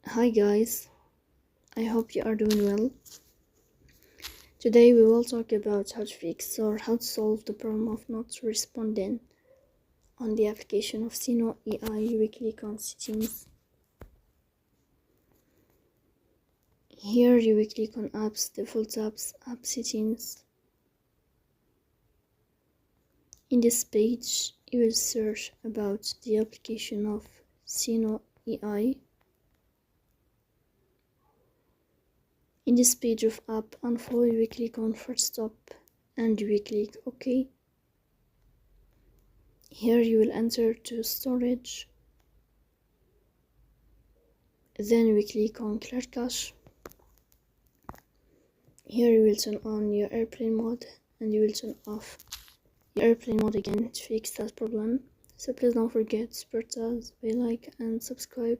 Hi guys, I hope you are doing well. Today we will talk about how to fix or how to solve the problem of not responding on the application of Suno AI weekly count settings. Here you will click on apps, default apps, app settings. In this page you will search about the application of Suno AI. In this page of app info, you will click on first stop and you will click OK. Here you will enter to storage. Then we click on clear cache. Here you will turn on your airplane mode and you will turn off your airplane mode again to fix that problem. So please don't forget to support us by like and subscribe.